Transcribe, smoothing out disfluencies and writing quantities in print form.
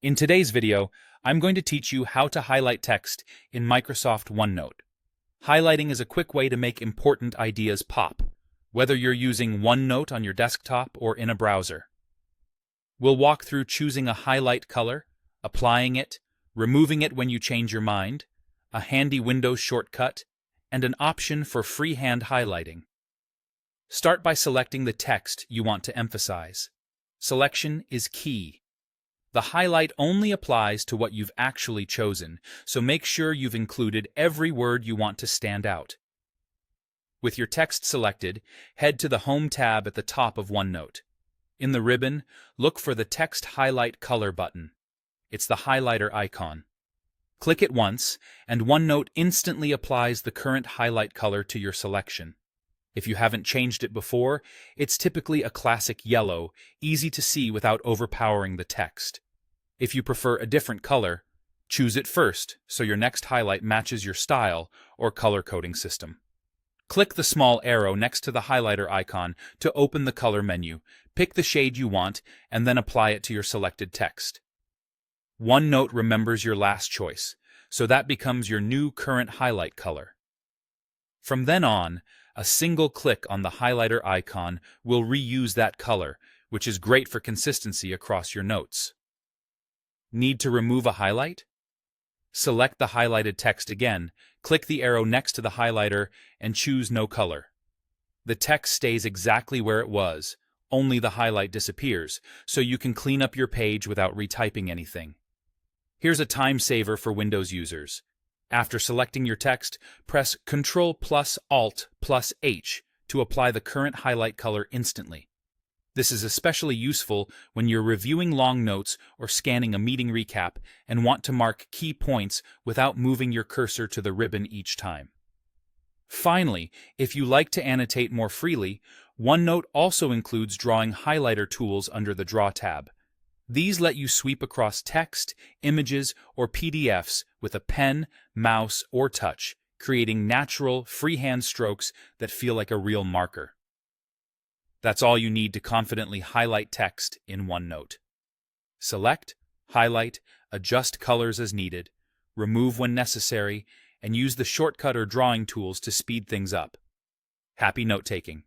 In today's video, I'm going to teach you how to highlight text in Microsoft OneNote. Highlighting is a quick way to make important ideas pop, whether you're using OneNote on your desktop or in a browser. We'll walk through choosing a highlight color, applying it, removing it when you change your mind, a handy Windows shortcut, and an option for freehand highlighting. Start by selecting the text you want to emphasize. Selection is key. The highlight only applies to what you've actually chosen, so make sure you've included every word you want to stand out. With your text selected, head to the Home tab at the top of OneNote. In the ribbon, look for the Text Highlight Color button. It's the highlighter icon. Click it once, and OneNote instantly applies the current highlight color to your selection. If you haven't changed it before, it's typically a classic yellow, easy to see without overpowering the text. If you prefer a different color, choose it first so your next highlight matches your style or color coding system. Click the small arrow next to the highlighter icon to open the color menu, pick the shade you want, and then apply it to your selected text. OneNote remembers your last choice, so that becomes your new current highlight color. From then on, a single click on the highlighter icon will reuse that color, which is great for consistency across your notes. Need to remove a highlight? Select the highlighted text again, click the arrow next to the highlighter, and choose No Color. The text stays exactly where it was, only the highlight disappears, so you can clean up your page without retyping anything. Here's a time saver for Windows users. After selecting your text, press Ctrl+Alt+H to apply the current highlight color instantly. This is especially useful when you're reviewing long notes or scanning a meeting recap and want to mark key points without moving your cursor to the ribbon each time. Finally, if you like to annotate more freely, OneNote also includes drawing highlighter tools under the Draw tab. These let you sweep across text, images, or PDFs with a pen, mouse, or touch, creating natural, freehand strokes that feel like a real marker. That's all you need to confidently highlight text in OneNote. Select, highlight, adjust colors as needed, remove when necessary, and use the shortcut or drawing tools to speed things up. Happy note-taking!